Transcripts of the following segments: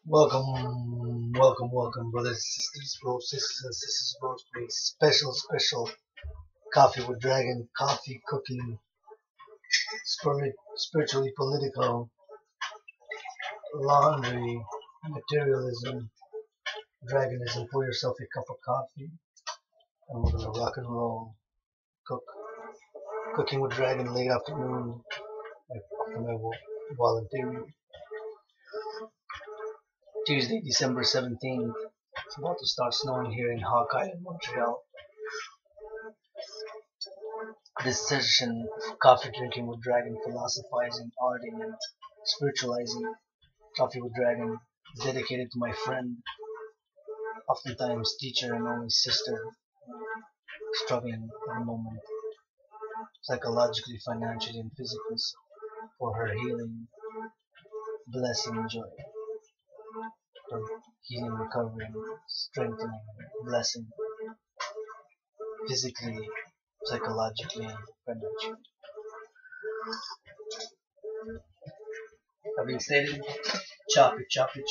Welcome, brothers, sisters, bros, sisters, and sisters, bros, please. Special coffee with dragon, coffee, cooking, spiritually political, laundry, materialism, dragonism. Pour yourself a cup of coffee, and we're gonna rock and roll. Cooking with dragon, late afternoon, after my volunteering. Tuesday, December 17th. It's about to start snowing here in Hawkeye in Montreal. This session of coffee drinking with dragon, philosophizing, arting, and spiritualizing, coffee with dragon, is dedicated to my friend, oftentimes teacher and only sister, struggling at the moment, psychologically, financially, and physically, for her healing, blessing, and joy. For healing, recovering, strengthening, blessing, physically, psychologically, financially. Having stated, chop it, we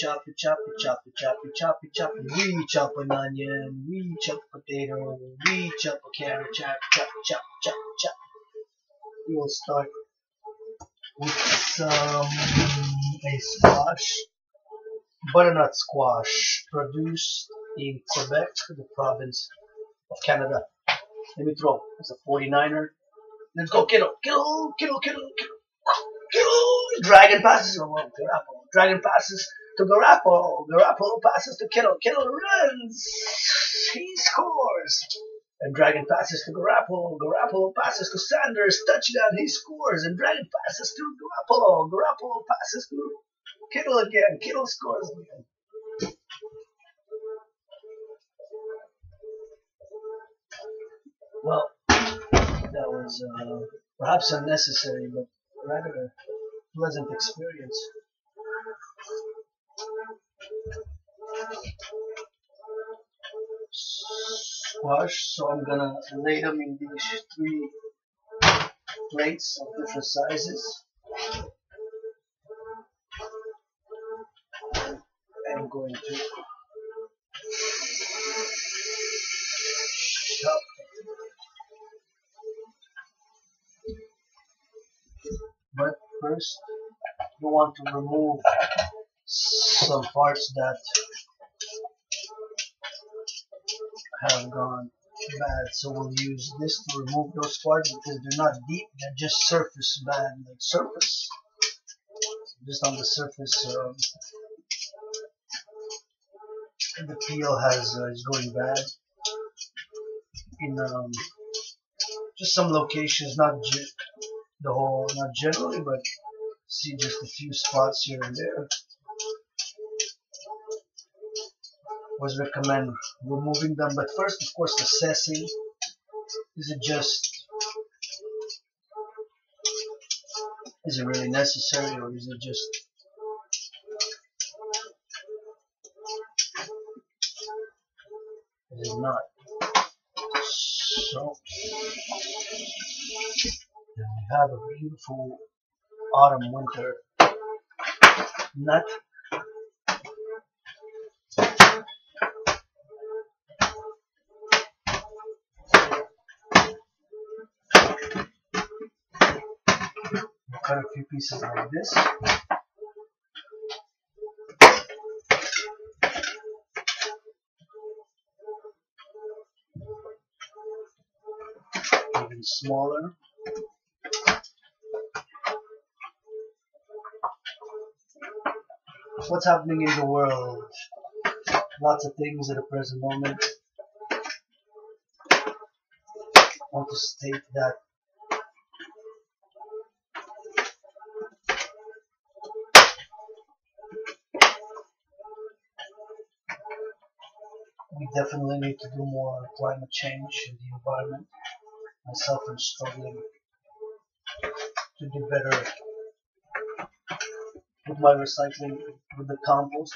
chop an onion, we chop a potato, we chop a carrot, chop. We will start with a squash, butternut squash, produced in Quebec, the province of Canada. Let me throw. It's a 49er. Let's go, kiddo. Dragon passes. Dragon passes to Garapolo. Garapolo passes to Kittle. Kittle runs. He scores. And Dragon passes to Garapolo. Garapolo passes to Sanders. Touchdown. He scores. And Dragon passes to Garapolo. Garapolo passes to Kittle again. Kittle scores again. Well, that was perhaps unnecessary, but rather a pleasant experience. Squash, so I'm gonna lay them in these 3 plates of different sizes. I'm going to chop. But first, you want to remove some parts that have gone bad. So we'll use this to remove those parts because they're not deep, they're just surface bad, like surface. Just on the surface, the peel is going bad. In just some locations, not generally, but see just a few spots here and there. Was recommend removing them, but first, of course, assessing: is it really necessary, or is it not? So then we have a beautiful autumn winter nut. Cut a few pieces like this. Even smaller. What's happening in the world? Lots of things at the present moment. I want to state that we definitely need to do more on climate change in the environment. Myself, I'm struggling to do better with my recycling, with the compost.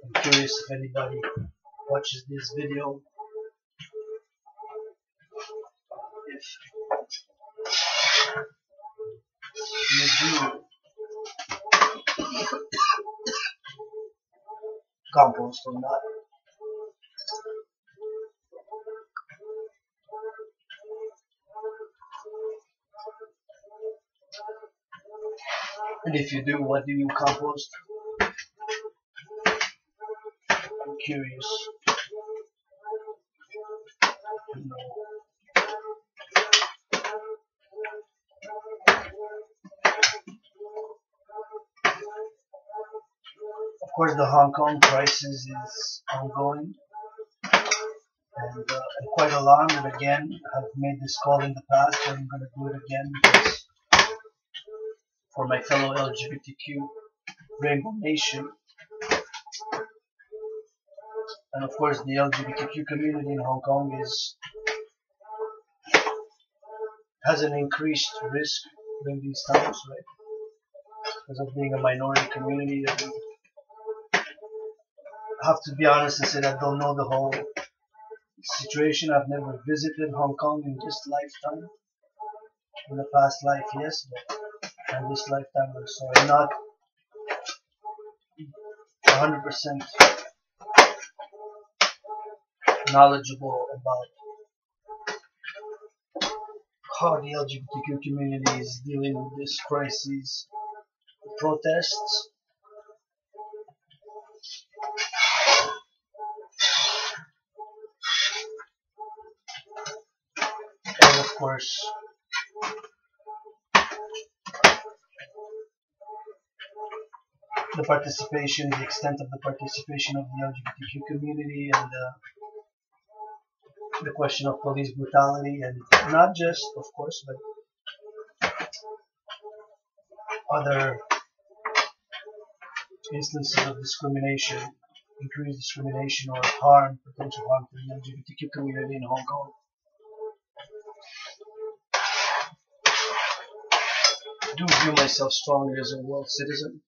I'm curious if anybody watches this video, if you do compost or not. And if you do, what do you compost? I'm curious. You know, of course, the Hong Kong crisis is ongoing, and I'm quite alarmed. And again, I've made this call in the past, but I'm going to do it again because for my fellow LGBTQ Rainbow Nation, and of course, the LGBTQ community in Hong Kong has an increased risk during these times, right? Because of being a minority community, and I have to be honest and say that I don't know the whole situation. I've never visited Hong Kong in this lifetime. In the past life, yes, but in this lifetime, so I'm not 100% knowledgeable about how the LGBTQ community is dealing with this crisis, the protests, and of course the extent of the participation of the LGBTQ community, and the question of police brutality, and not just, of course, but other instances of discrimination, increased discrimination or potential harm to the LGBTQ community in Hong Kong. I do view myself strongly as a world citizen,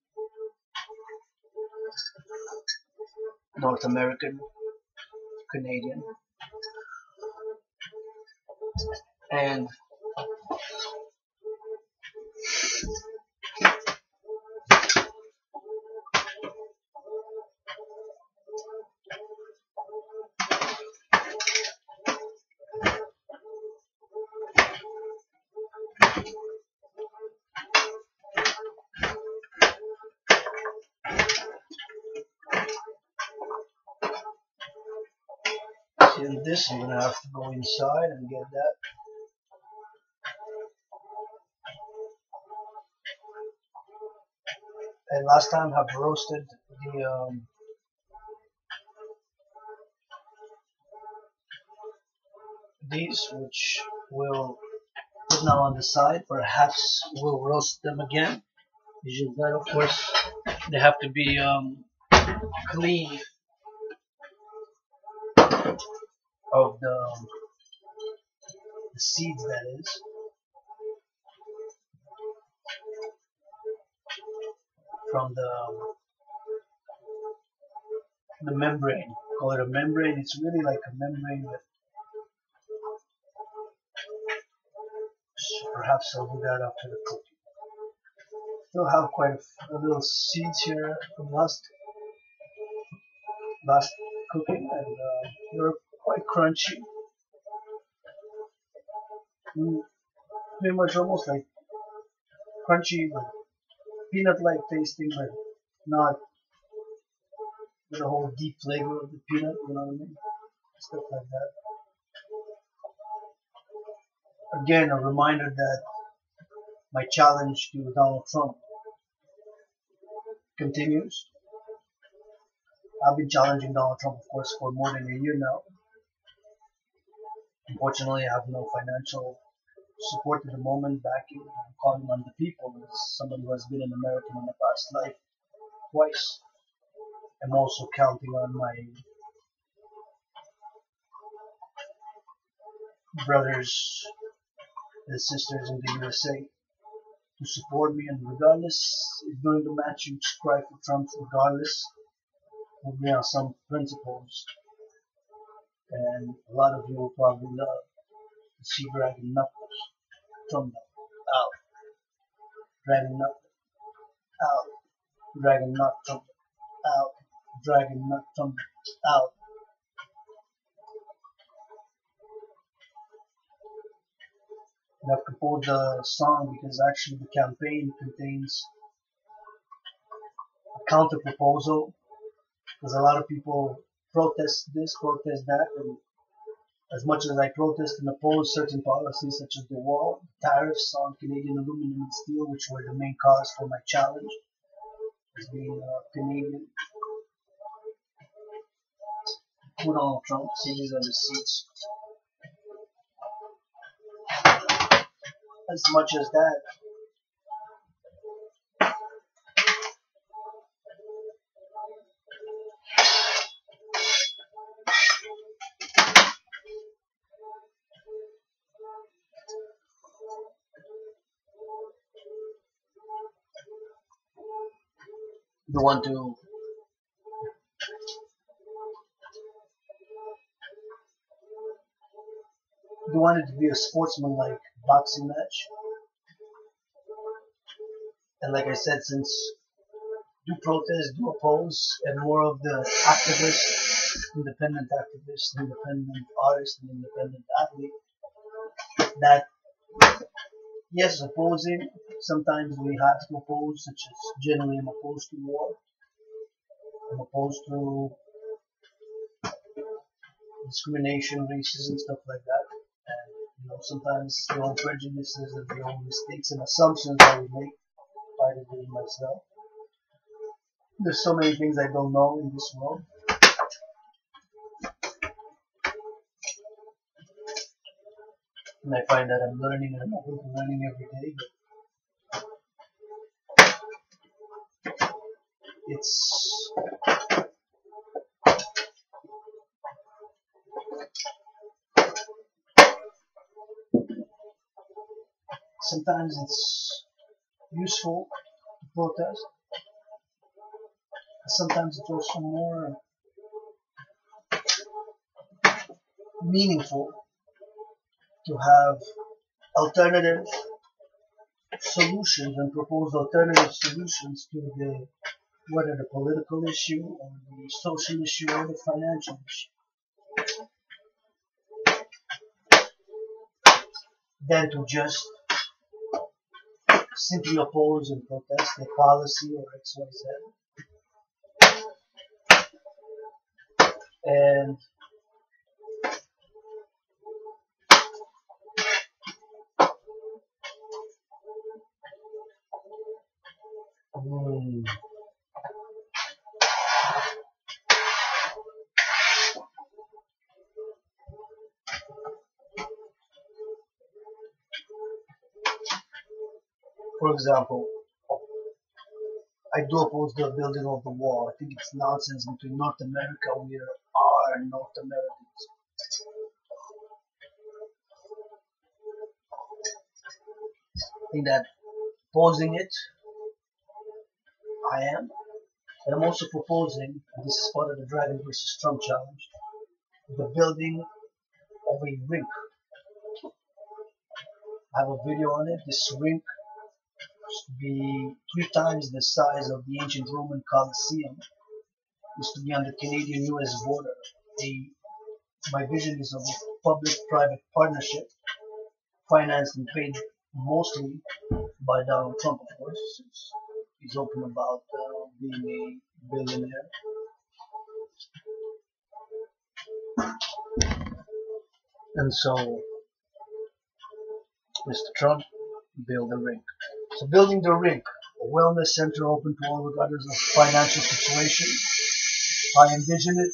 North American, Canadian, and in this I'm gonna have to go inside and get that. And last time I've roasted these, which we'll put now on the side. Perhaps we'll roast them again. But of course, they have to be clean of the seeds, that is, from the membrane. Call it a membrane. It's really like a membrane, but perhaps I'll do that after the cooking. Still have quite a little seeds here from last cooking, and they're quite crunchy. Pretty much almost like crunchy, but peanut-like tasting, but not with a whole deep flavor of the peanut, you know what I mean? Stuff like that. Again, a reminder that my challenge to Donald Trump continues. I've been challenging Donald Trump, of course, for more than a year now. Unfortunately, I have no financial support at the moment, backing. I'm calling on the people as somebody who has been an American in the past life twice. I'm also counting on my brothers and sisters in the USA to support me, and regardless, if during the match you cry for Trump, regardless, we'll be on some principles, and a lot of you will probably love to see Dragon knuckles, Trump out, Dragon knuckles out, Dragon knock Trump out, Dragan not come out. And I've composed a song because actually the campaign contains a counter proposal, because a lot of people protest this, protest that, and as much as I protest and oppose certain policies such as the wall, tariffs on Canadian aluminum and steel, which were the main cause for my challenge as being Canadian, Donald Trump sitting on the seats. As much as that, they want to they wanted to be a sportsman-like boxing match. And like I said, since do protest, do oppose, and more of the activists, independent artist, and independent athlete, that yes, opposing, sometimes we have to oppose, such as generally I'm opposed to war, I'm opposed to discrimination, racism, stuff like that. And sometimes your own prejudices and your own mistakes and assumptions that we make by doing myself. There's so many things I don't know in this world. And I find that I'm learning and I'm open to learning every day. But it's sometimes it's useful to protest. Sometimes it's also more meaningful to have alternative solutions and propose alternative solutions to whether the political issue or the social issue or the financial issue, than to just simply oppose and protest a policy or XYZ. And for example, I do oppose the building of the wall. I think it's nonsense between North America. We are North Americans. I think that opposing it, I am. And I'm also proposing, and this is part of the Dragan versus Trump challenge, the building of a rink. I have a video on it. This rink used to be 3 times the size of the ancient Roman Colosseum. Used to be on the Canadian-US border. My vision is of a public-private partnership, financed and paid mostly by Donald Trump, of course, since he's open about being a billionaire. And so, Mr. Trump, build a rink. So building the rink, a wellness center open to all regardless of financial situation. I envision it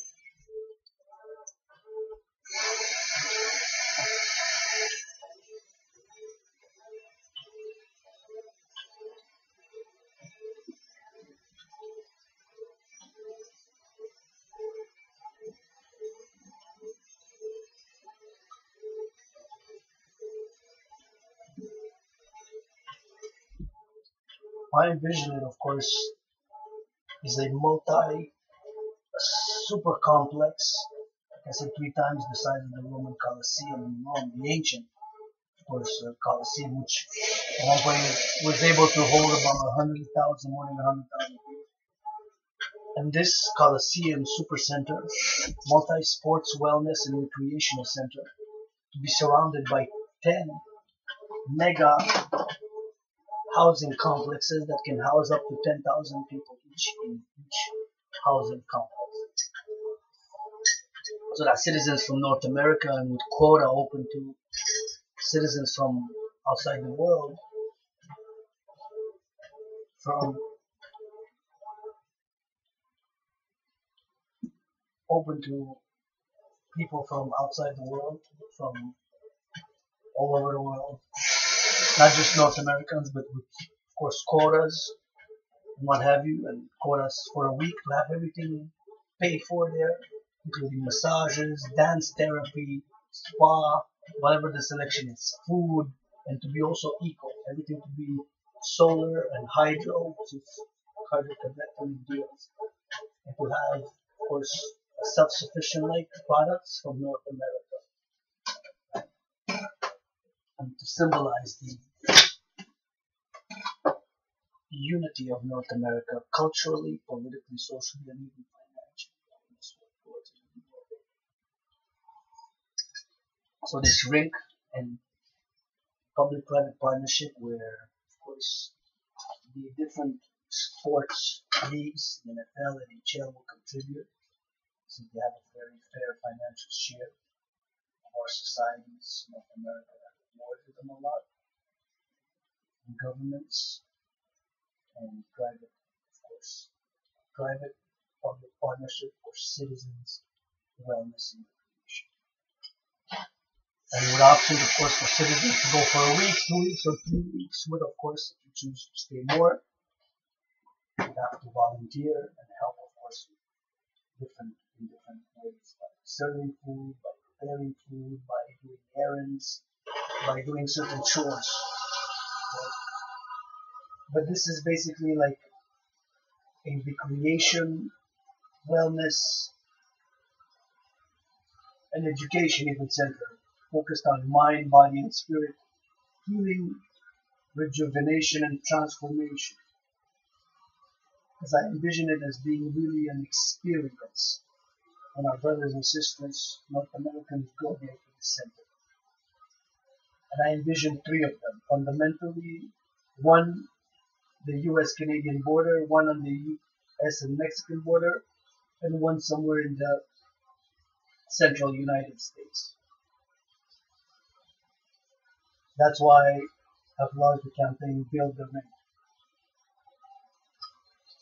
of course, is a super complex, like I said, 3 times the size of the Roman Colosseum in Rome, the ancient, of course, Colosseum, which at one point was able to hold about 100,000, more than 100,000 people. And this Coliseum Supercenter, multi-sports wellness and recreational center, to be surrounded by 10 mega housing complexes that can house up to 10,000 people each in each housing complex. So that citizens from North America and with quota open to citizens from outside the world, from open to people from outside the world, from all over the world, not just North Americans, but with, of course, quotas and what have you, and quotas for a week to have everything paid for there, including massages, dance therapy, spa, whatever the selection is, food, and to be also eco, everything to be solar and hydro, which is hydroconvective deals, and to have, of course, self-sufficient like products from North America, and to symbolize the unity of North America culturally, politically, socially, and even financially. So this rink and public-private partnership where, of course, the different sports leagues, the NFL and h.a.dragan will contribute, so they have a very fair financial share of our societies, North America, that rewarded them a lot, and governments and private, of course, private-public partnership for citizens' wellness and recreation. And with options, of course, for citizens to go for a week, 2 weeks, or 3 weeks, with, of course, if you choose to stay more, you have to volunteer and help, of course, in different ways, by serving food, by preparing food, by doing errands, by doing certain chores. Right? But this is basically like a recreation, wellness, and education even center, focused on mind, body, and spirit, healing, rejuvenation, and transformation. Because I envision it as being really an experience when our brothers and sisters, North Americans, go there to the center. And I envision 3 of them. Fundamentally, one, the US-Canadian border, one on the US and Mexican border, and one somewhere in the central United States. That's why I've launched the campaign Build the Ring.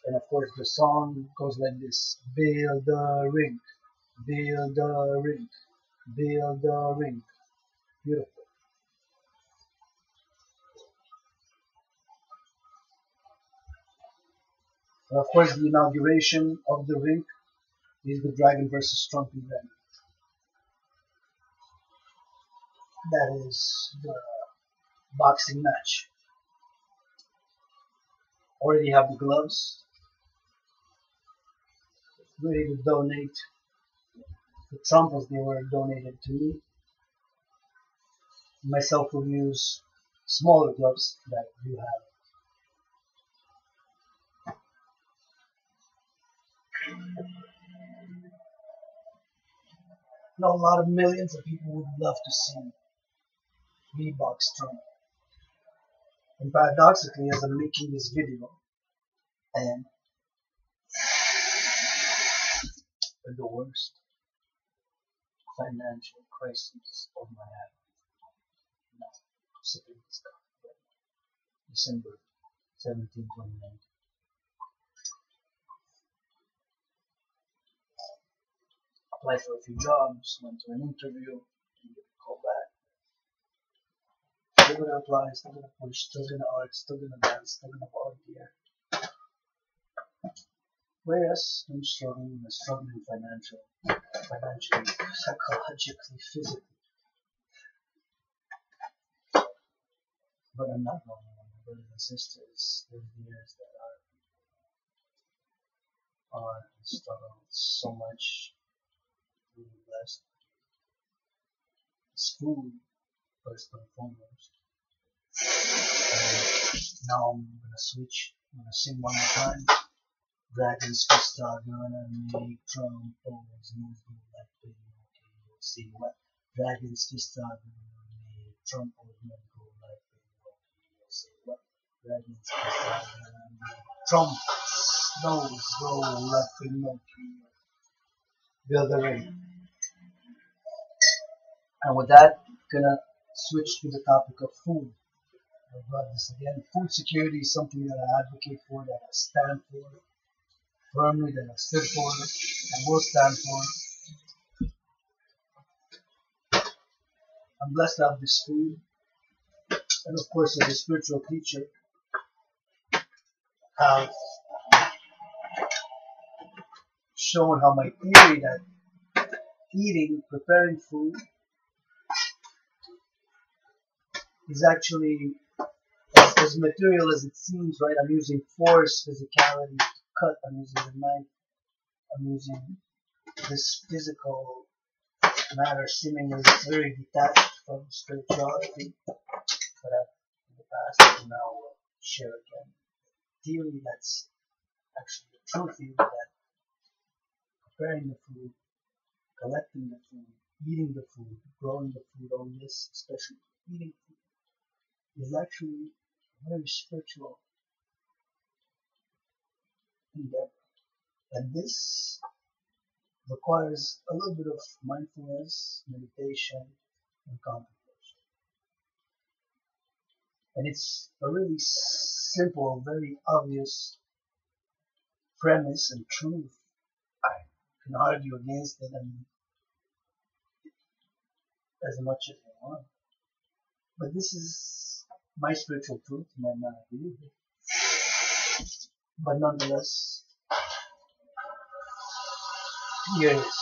And of course the song goes like this: build the ring, build the ring, build the ring. Beautiful. And of course the inauguration of the ring is the Dragan versus Trump event. That is the boxing match. Already have the gloves, ready to donate to Trump as they were donated to me. Myself will use smaller gloves that you have. Now a lot of millions of people would love to see me box Trump. And paradoxically, as I'm making this video, and the worst financial crisis of my life, now sipping this coffee, December 17, 2019. Applied for a few jobs, went to an interview, didn't get a call back. Still gonna apply, still gonna push, still gonna art, still gonna dance, still gonna volunteer. Whereas I'm struggling financially, psychologically, physically. But I'm not wrong. My brothers and sisters, there's years that are struggling so much. Really blessed. It's food, first and foremost. And now I'm gonna switch. I'm gonna sing one more time. Dragons twist dragon and make trombones move like Pinocchio. See what? Dragons twist dragon and make trombones move like Pinocchio. See what? Dragons twist dragon and make trombones go like Pinocchio. Build a ring. And with that, gonna switch to the topic of food. I'll brought this again. Food security is something that I advocate for, that I stand for firmly, that I stood for, and will stand for. I'm blessed to have this food, and of course, as a spiritual teacher, have shown how my theory that eating, preparing food, is actually as material as it seems, right? I'm using force, physicality to cut, I'm using a knife, I'm using this physical matter seemingly very detached from spirituality, but in the past I can now share again theory that's actually the true theory, that preparing the food, collecting the food, eating the food, growing the food, all this, especially eating food, is actually a very spiritual endeavor. And this requires a little bit of mindfulness, meditation, and contemplation. And it's a really simple, very obvious premise and truth. I can argue against it as much as I want. But this is my spiritual truth. You might not agree with it. But nonetheless, here it is.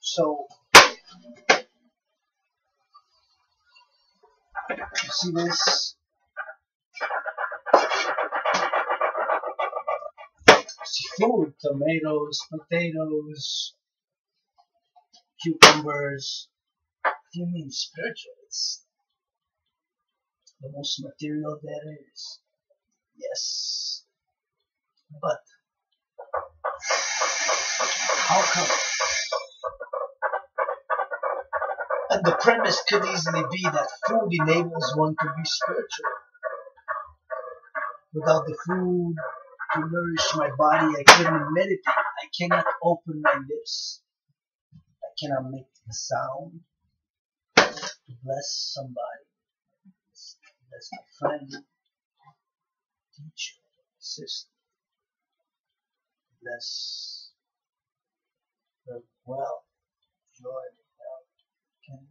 So, you see this? See food, tomatoes, potatoes, cucumbers. If you mean spiritual, it's the most material there is. Yes. But how come? And the premise could easily be that food enables one to be spiritual. Without the food to nourish my body, I couldn't meditate. I cannot open my lips. I cannot make a sound to bless somebody. Bless my friend, teacher, sister. Bless her wealth, joy, health, can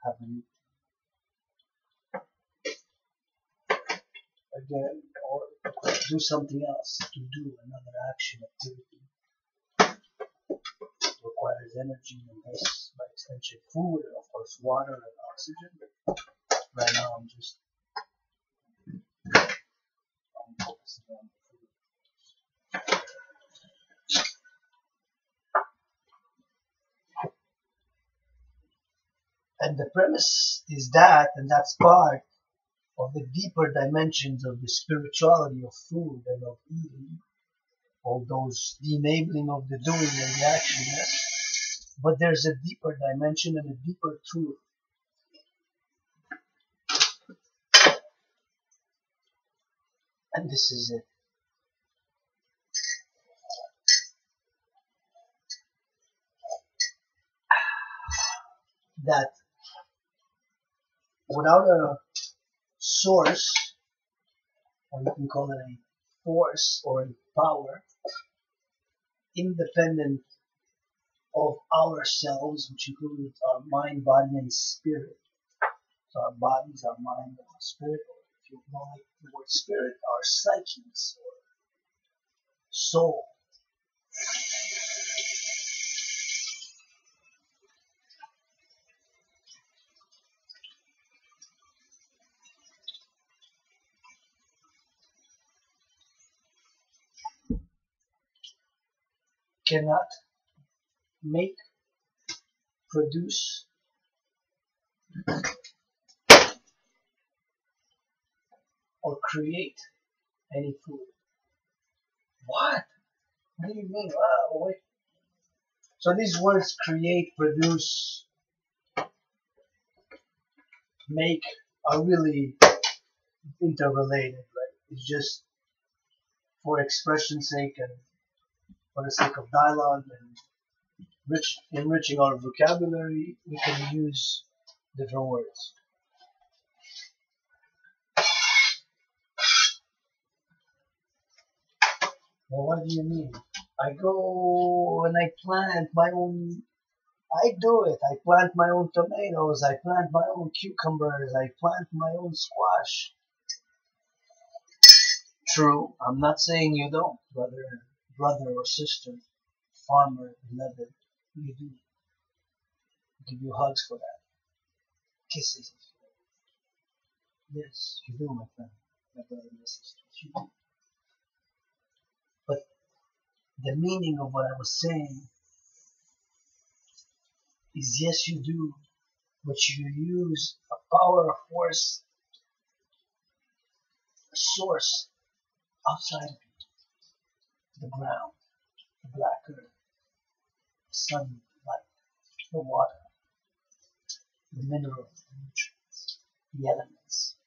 have an again, or do something else, to do another action, activity, requires energy, and thus by extension food, and of course water and oxygen. Right now I'm focusing on the food. And the premise is that, and that's part of the deeper dimensions of the spirituality of food and of eating, all those, the enabling of the doing and the action, yes. But there's a deeper dimension and a deeper truth. And this is it. That without a source, or you can call it a force or a power, independent of ourselves, which includes our mind, body, and spirit. So our bodies, our mind, and our spirit, or if you know like the word spirit, our psyches or soul. Cannot make, produce, create any food. What? What do you mean? Oh, wait. So these words create, produce, make are really interrelated, right? It's just for expression's sake and for the sake of dialogue and enriching our vocabulary, we can use different words. Well, what do you mean? I go and I plant my own. I do it. I plant my own tomatoes. I plant my own cucumbers. I plant my own squash. True. I'm not saying you don't, brother or sister, farmer, beloved. You do. I give you hugs for that. Kisses. Yes, you do, my friend, my brother and sister. You do. But the meaning of what I was saying is yes, you do, but you use a power, a force, a source outside of you. The ground, the black earth, the sun, light, the water, the minerals, the nutrients, the elements.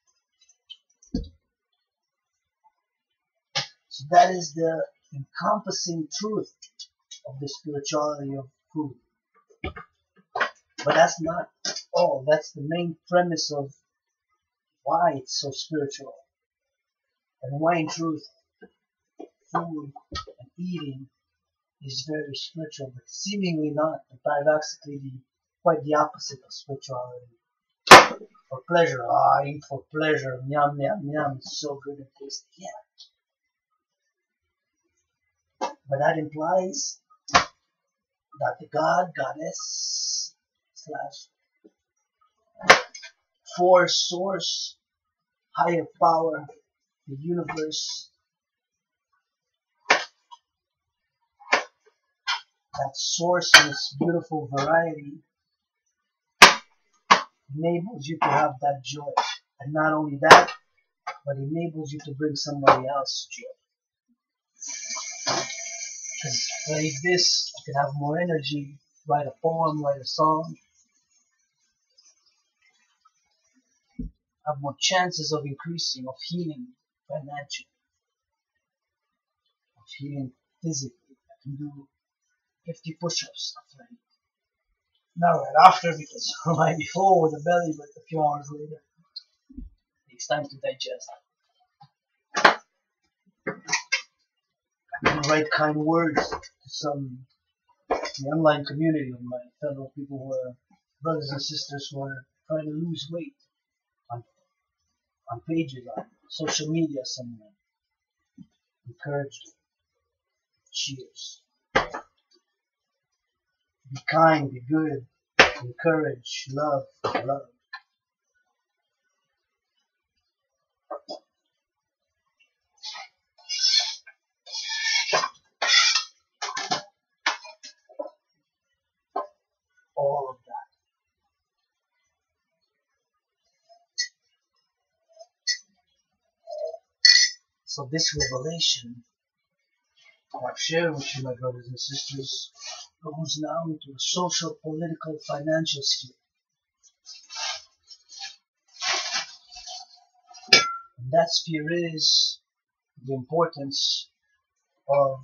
So that is the encompassing truth of the spirituality of food. But that's not all. That's the main premise of why it's so spiritual. And why in truth food and eating is very spiritual, but seemingly not, and paradoxically quite the opposite of spirituality. For pleasure, I eat for pleasure, yum, yum, yum, it's so good and tasty, yeah. But that implies that the god, goddess, / force, source, higher power, the universe, that source in its beautiful variety enables you to have that joy. And not only that, but enables you to bring somebody else joy. You can play this, you can have more energy, write a poem, write a song, have more chances of increasing, of healing financially, of healing physically. I can do 50 push-ups after I eat. Not right after, because I might be full with a belly, but a few hours later, it takes time to digest. I can write kind words to the online community of my fellow people who are brothers and sisters who are trying to lose weight on pages, on social media somewhere. Encourage them. Cheers. Be kind, be good, encourage, love, love. All of that. So this revelation I've shared with you, my brothers and sisters, goes now into a social, political, financial sphere. And that sphere is the importance of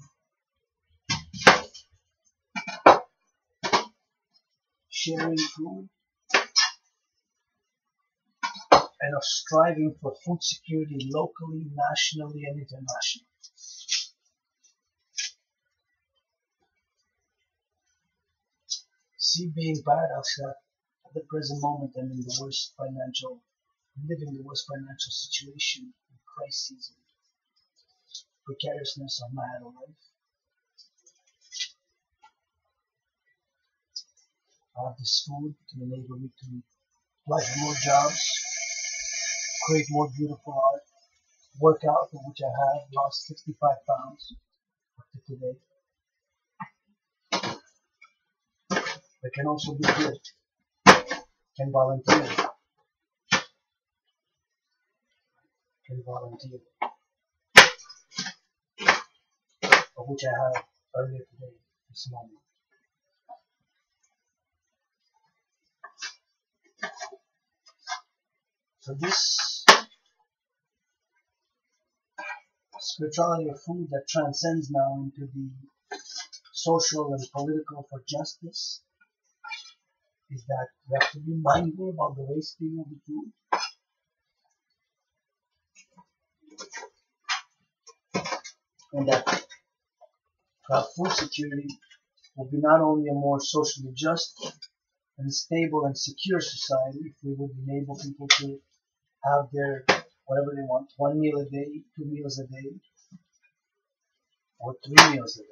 sharing food and of striving for food security locally, nationally, and internationally. See, being paradox that at the present moment I'm living the worst financial situation, crises, and precariousness of my adult life. I have this food to enable me to apply for more jobs, create more beautiful art, work out, for which I have lost 65 pounds up to today. But can also be good, can volunteer, can volunteer, of which I have earlier today, this morning. So this spirituality of food that transcends now into the social and political for justice is that we have to be mindful about the wasting of the food. And that to have food security will be not only a more socially just and stable and secure society if we would enable people to have their whatever they want, 1 meal a day, 2 meals a day, or 3 meals a day.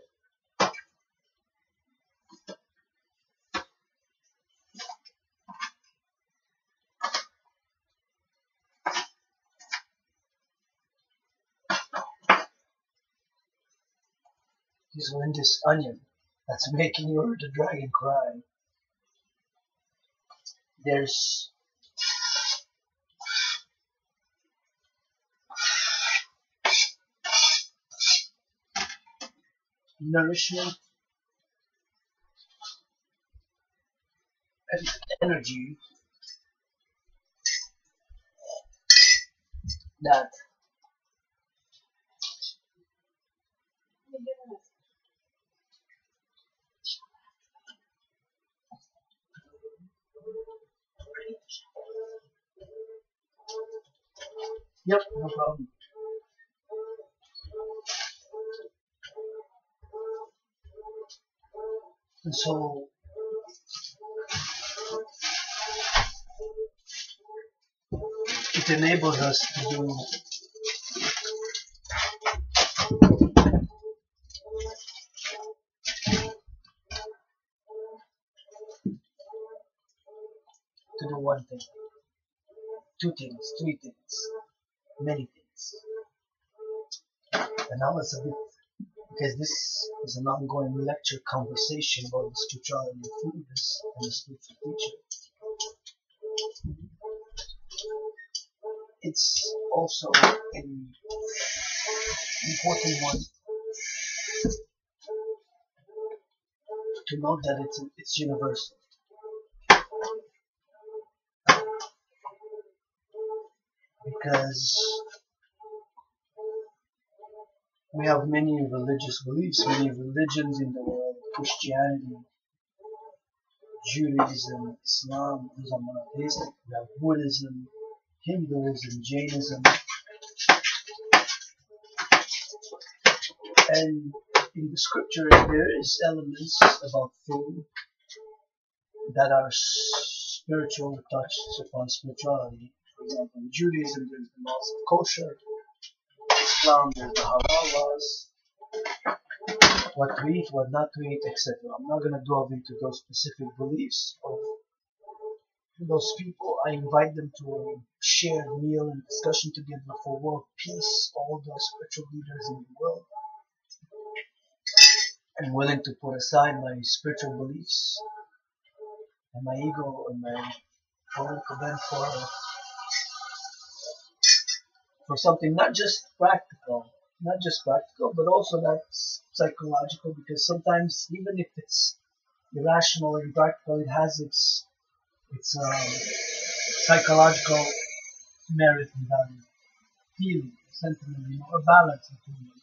Because when this onion that's making your the dragon cry, there's nourishment and energy that yep, no problem. And so it enables us to do one thing, two things, three things, many things. And now it's a bit, because this is an ongoing lecture conversation about the spirituality of food and the spiritual teacher. It's also an important one to note that it's universal. Because we have many religious beliefs, many religions in the world, Christianity, Judaism, Islam, those are monotheistic. We have Buddhism, Hinduism, Jainism. And in the scripture there is elements about food that are spiritual, touched upon spirituality. For example, in Judaism there's the laws of kosher, Islam there's the halal laws, what to eat, what not to eat, etc. I'm not going to delve into those specific beliefs of those people. I invite them to a shared meal and discussion together for world peace, all those spiritual leaders in the world. I'm willing to put aside my spiritual beliefs and my ego and my political bent for something not just practical, but also that's psychological, because sometimes even if it's irrational and practical, it has its psychological merit and value, feeling, sentiment, or balance between them.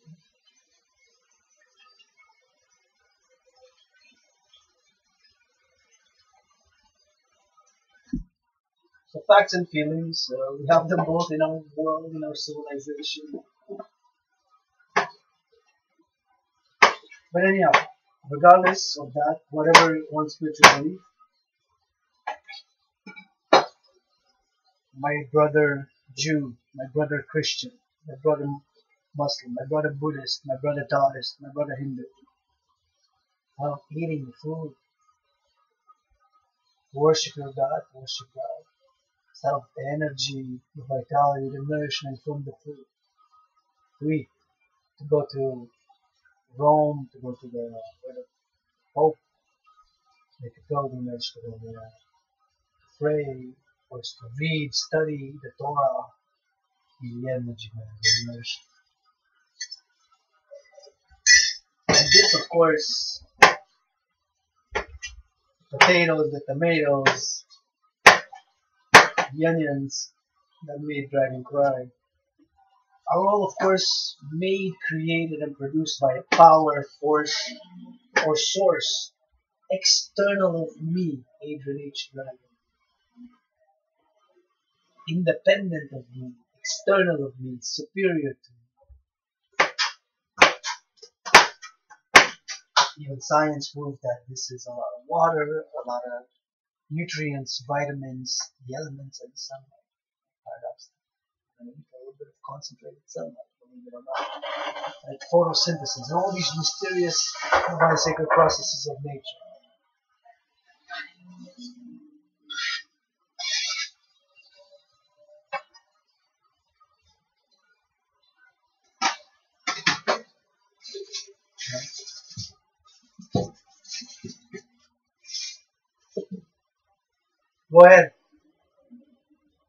So facts and feelings, we have them both in our world, in our civilization. But anyhow, regardless of that, whatever one's spiritual belief, my brother Jew, my brother Christian, my brother Muslim, my brother Buddhist, my brother Taoist, my brother Hindu, eating food, worship your God, worship God. Self, the energy, the vitality, the nourishment from the food. To eat, to go to Rome, to go to the Pope, make a pilgrimage, to go there, pray, or to read, study the Torah, the energy will nourish. And this, of course, potatoes, the tomatoes, the onions that made Dragon cry are all, of course, made, created, and produced by a power, force, or source external of me, Adrian h.a.dragan, independent of me, external of me, superior to me. Even science proved that this is a lot of water, a lot of nutrients, vitamins, the elements, and sunlight. Paradox. And a little bit of concentrated sunlight, believe it or not. Like photosynthesis and all these mysterious biosacred processes of nature. Go ahead,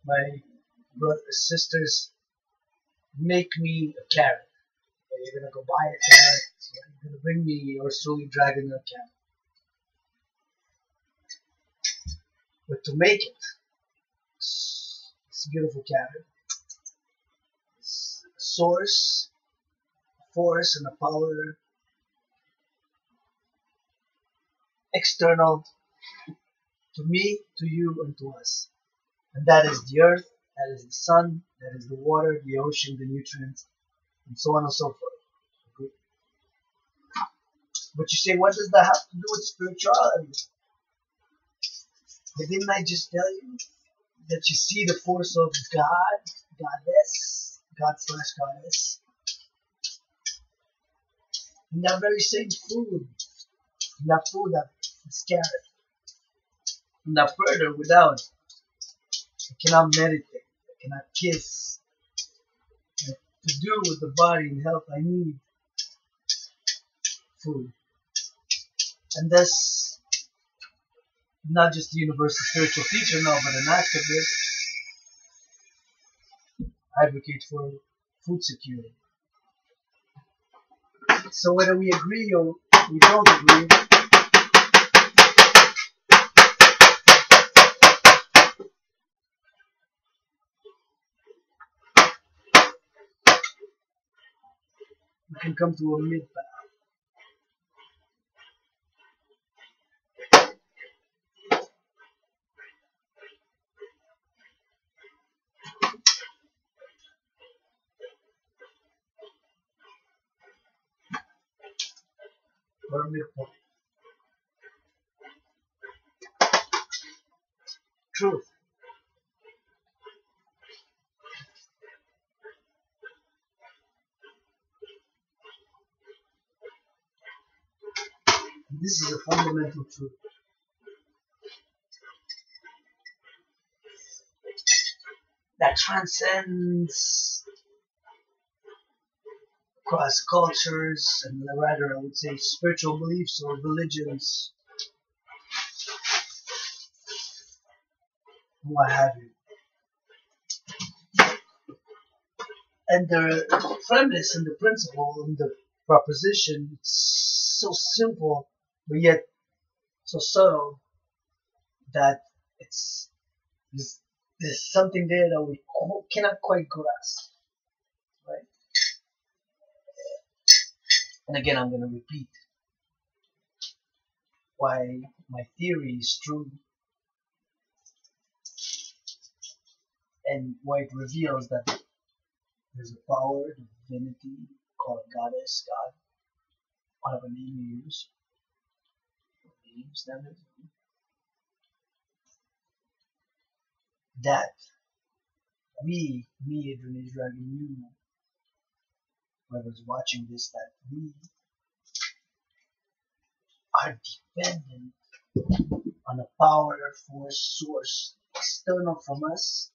my brothers, sisters, make me a carrot. You're gonna go buy a carrot. You're gonna bring me your slowly dragon a carrot. But to make it, this beautiful carrot, a source, a force, and a power external to me, to you, and to us. And that is the earth, that is the sun, that is the water, the ocean, the nutrients, and so on and so forth. Okay? But you say, what does that have to do with spirituality? But didn't I just tell you that you see the force of God, goddess, God/goddess, in that very same food, in that food that is carrot. And that further, without, I cannot meditate, I cannot kiss. And to do with the body and health, I need food. And thus, not just a universal spiritual teacher, no, but an activist, advocate for food security. So whether we agree or we don't agree, we can come to a mid-path. Or a midpoint. Truth. This is a fundamental truth. That transcends across cultures and rather I would say spiritual beliefs or religions, what have you. And the premise and the principle and the proposition, it's so simple but yet so subtle that there's something there that we cannot quite grasp, right? And again, I'm going to repeat why my theory is true and why it reveals that there's a power, divinity, called goddess, God, whatever name you use, names, that me, Adrian h.a.dragan, you, whoever's watching this, that we are dependent on a power, force, source external from us,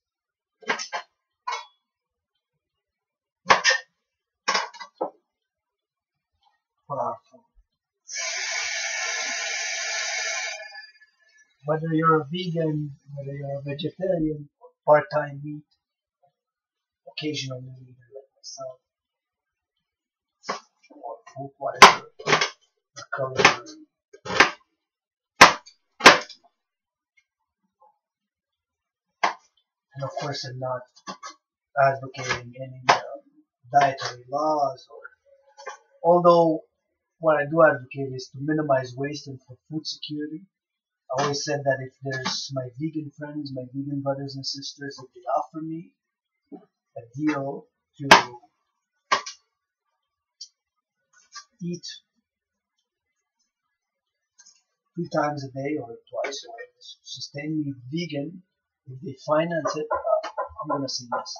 powerful. Whether you're a vegan, whether you're a vegetarian, part-time meat, occasional meat eater like myself, or fruit, whatever the color. And of course, I'm not advocating any dietary laws, or although what I do advocate is to minimize waste and for food security. I always said that if there's my vegan friends, my vegan brothers and sisters, if they offer me a deal to eat 3 times a day or twice, or sustain me vegan, if they finance it, I'm gonna say yes.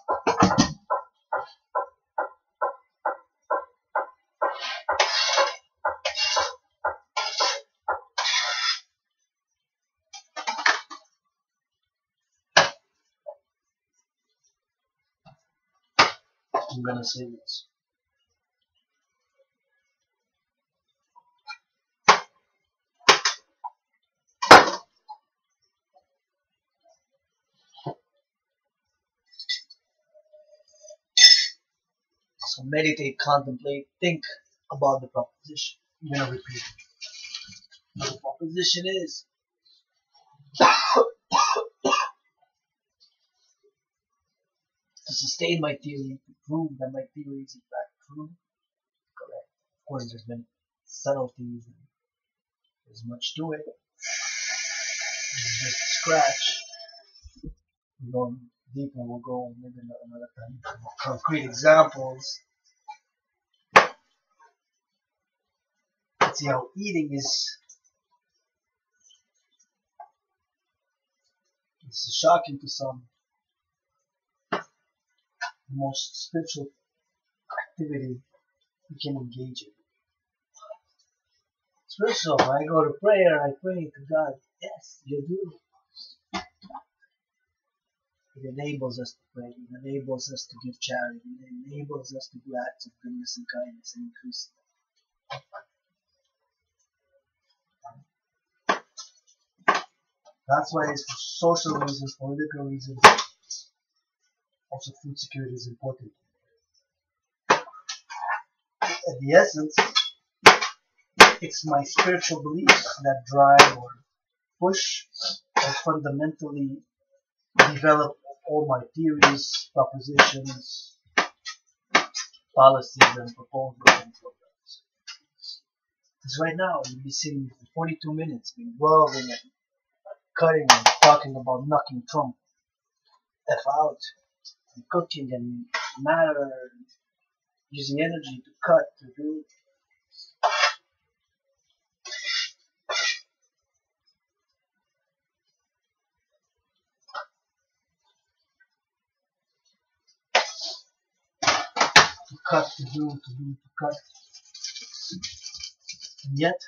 I'm gonna say yes. So meditate, contemplate, think about the proposition. I'm gonna repeat it. The proposition is to sustain my theory, to prove that my theory is in fact true, correct. Of course, there's been subtleties and there's much to it. It's just a scratch. We're going deeper, we'll go maybe another time. Concrete examples. Let's see how eating is shocking to some. The most spiritual activity you can engage in. Spiritual, when I go to prayer, I pray to God. Yes, you do. It enables us to pray. It enables us to give charity. It enables us to do acts of goodness and kindness and increase. That's why it's for social reasons, political reasons. Also, food security is important. At the essence, it's my spiritual beliefs that drive or push or fundamentally develop all my theories, propositions, policies, and proposals and programs. Because right now, you'll be sitting for 42 minutes, being welding and cutting and talking about knocking Trump F out, and cooking and matter, using energy to cut, to do. To cut, to do, to cut. And yet,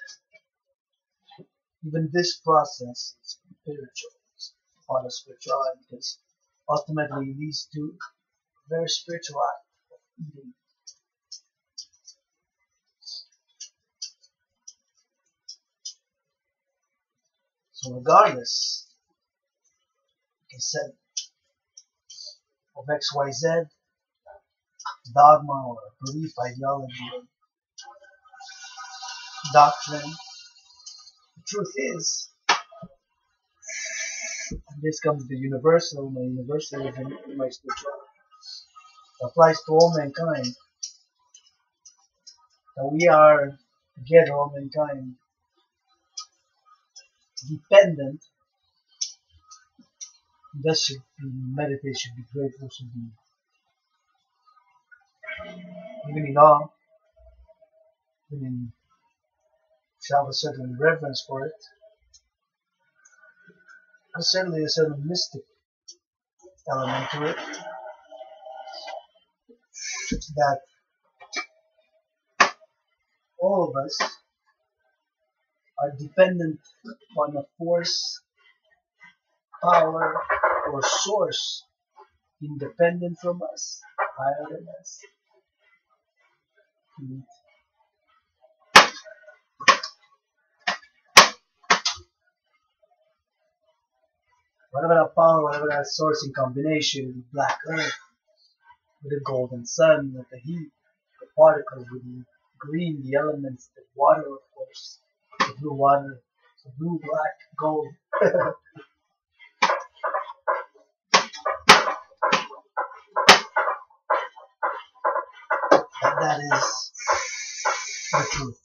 even this process is spiritual. It's part of spirituality because ultimately it leads to a very spiritual act of eating. So regardless, like I said, of XYZ, dogma or belief, ideology, or doctrine, the truth is, and this comes to universal, my universalism, my spirituality, applies to all mankind, that we are, together, all mankind, dependent. That should be meditation, should be grateful, should be even in awe, even in should have a certain reverence for it. There's certainly a certain mystic element to it that all of us are dependent on a force, power, or source independent from us, higher than us. Whatever that power, whatever that source in combination with Black Earth, with the golden sun, with the heat, the particles, with the green, the elements, the water, of course, the blue water, the blue, black, gold. And that is the truth.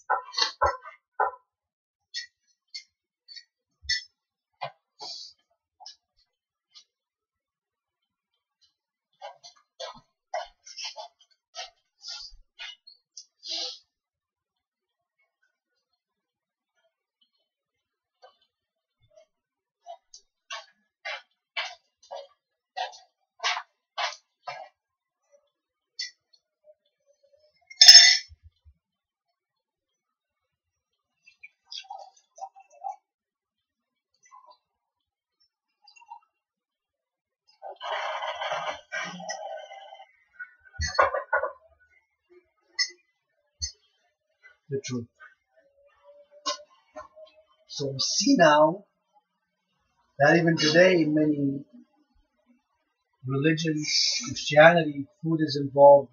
The truth. So we see now that even today in many religions, Christianity, food is involved.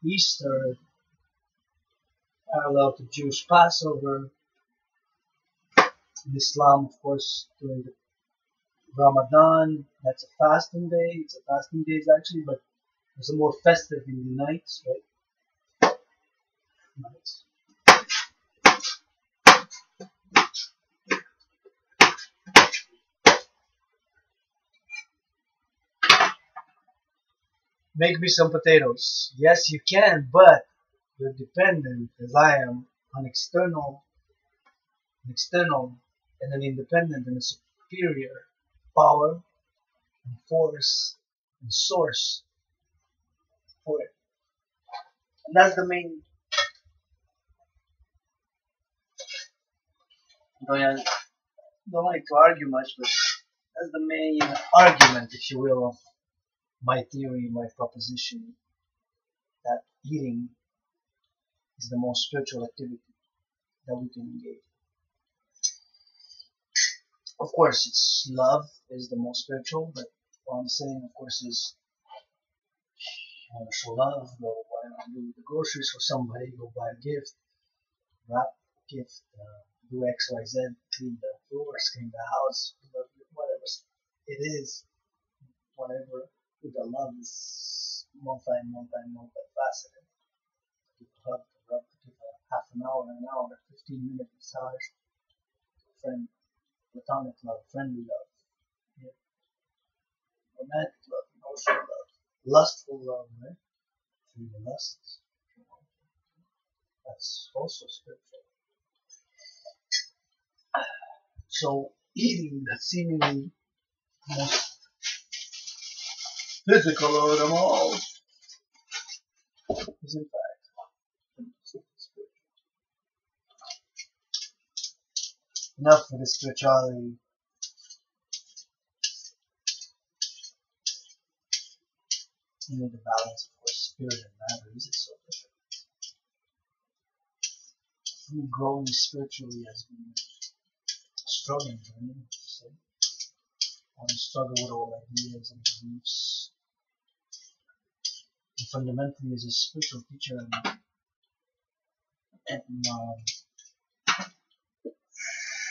Easter, parallel to Jewish Passover. In Islam, of course, during the Ramadan, that's a fasting day. It's a fasting day actually, but it's a more festive in the nights, right? Nights. Make me some potatoes. Yes, you can, but you're dependent, as I am, on external and an independent and a superior power and force and source for it. And that's the main, I don't like to argue much, but that's the main argument, if you will, of my theory, my proposition, that eating is the most spiritual activity that we can engage. Of course, it's love is the most spiritual, but what I'm saying, of course, is you want to show love, go do the groceries for somebody, go buy a gift, wrap a gift, do X, Y, Z, clean the floors, clean the house, whatever it is, whatever. With the love is multifaceted. Give a hug, to rub, to give a half an hour, 15-minute massage, friend, platonic love, friendly love, yeah. Romantic love, emotional love, lustful love, right? Through the lusts. That's also spiritual. So eating that seemingly most physical of them all is in fact spiritual. Enough for the spirituality. You need the balance, of course, spirit and matter. Is it so different? Me growing spiritually has been a struggling journey, so I struggle with all ideas and beliefs. And fundamentally, as a spiritual teacher, and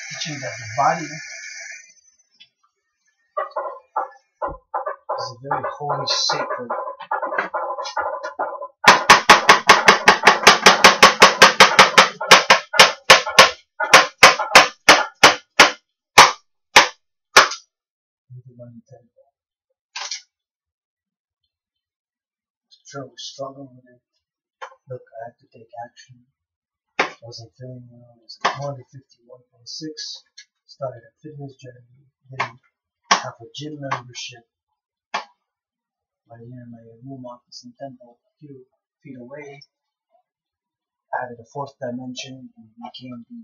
teaching that the body is a very holy, sacred divine temple. Sure, we struggle with it. Look, I had to take action. I wasn't feeling well. I was at 151.6. Started a fitness journey. Didn't have a gym membership. Right here in my room office in Temple, a few feet away. Added a fourth dimension and became the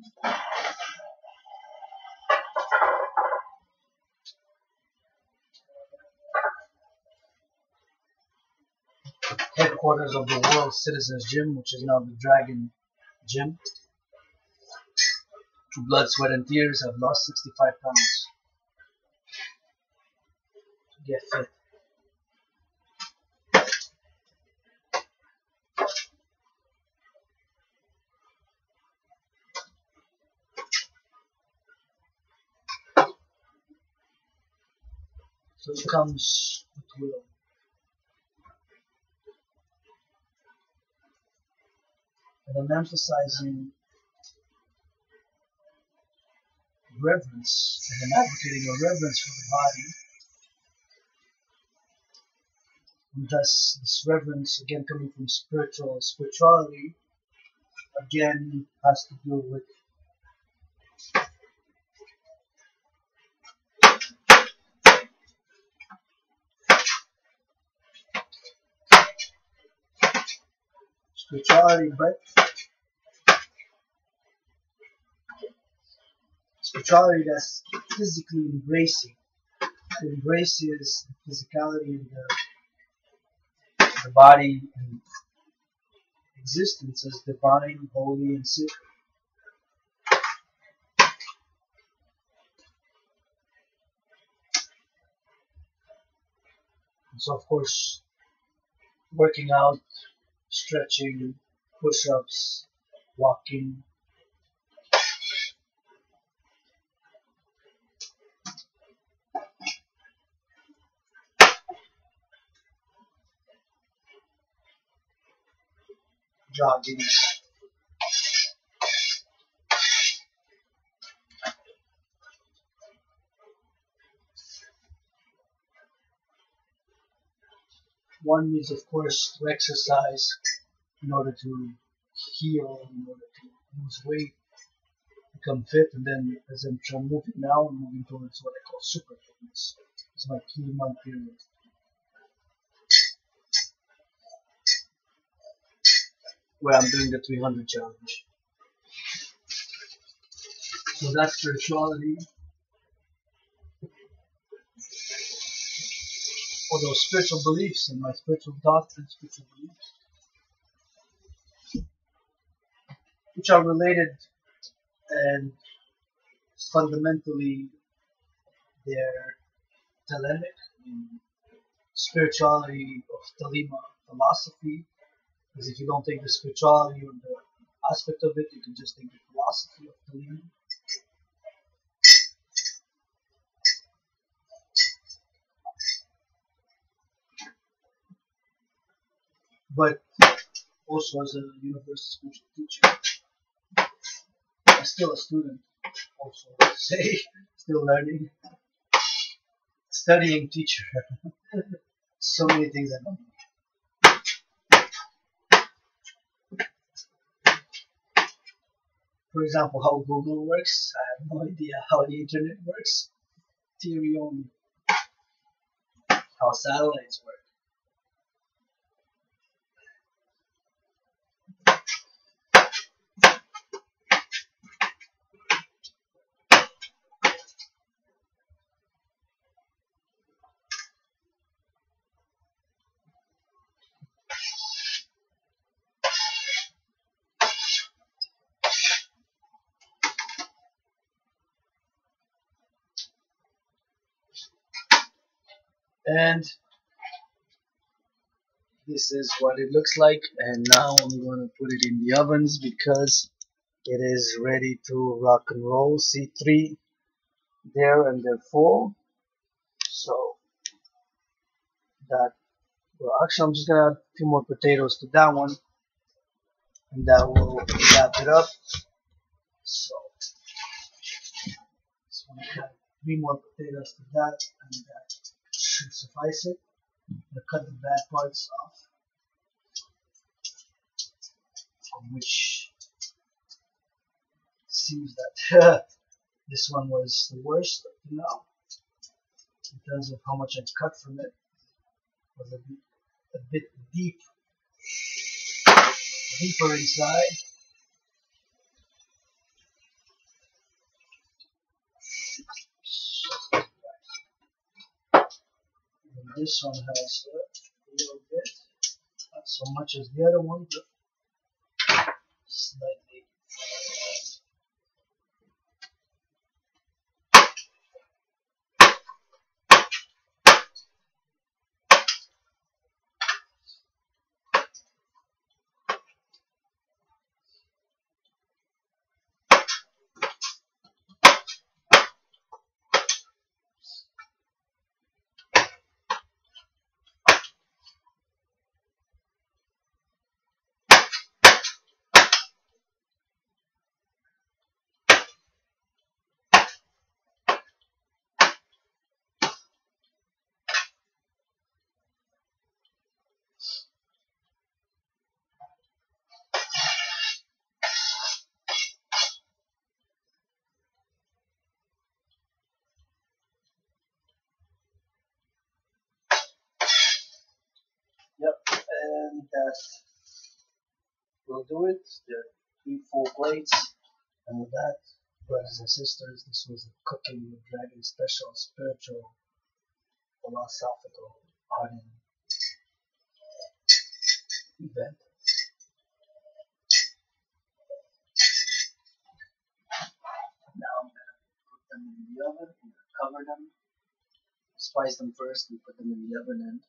headquarters of the World Citizens Gym, which is now the Dragon Gym. Through blood, sweat, and tears, I've lost 65 pounds to get fit. So it comes with will. And I'm emphasizing reverence, and I'm advocating a reverence for the body. And thus, this reverence, again coming from spirituality, again has to do with spirituality, but spirituality that's physically embracing. It embraces the physicality and the body and existence as divine, holy, and sacred. And so, of course, working out, stretching, push-ups, walking, jogging. One needs, of course, to exercise in order to heal, in order to lose weight, become fit, and then as I'm moving now, I'm moving towards what I call super fitness. It's my 3-month period, where I'm doing the 300 challenge. So that's spirituality, or those spiritual beliefs and my spiritual doctrine, spiritual beliefs, which are related and fundamentally they're telemic, spirituality of Telema philosophy, because if you don't take the spirituality or the aspect of it, you can just take the philosophy of Telema. But also as a university spiritual teacher, I'm still a student, also say, still learning, studying teacher. So many things I don't know. For example, how Google works, I have no idea how the internet works. Theory only. How satellites work. And this is what it looks like, and now I'm going to put it in the ovens because it is ready to rock and roll. See 3 there, and they're full. So that, well, actually I'm just going to add a few more potatoes to that one, and that will wrap it up. So just want to add 3 more potatoes to that, and that should suffice it. I'm going to cut the bad parts off, which seems that this one was the worst up to now in terms of how much I cut from it. It was a bit deeper inside. And this one has a little bit, not so much as the other one, but slightly. think that will do it. There are 3 full plates. And with that, brothers and sisters, this was a Cooking with Dragon special spiritual philosophical ardent event. Now I'm gonna put them in the oven. I'm gonna cover them, spice them first, and put them in the oven, and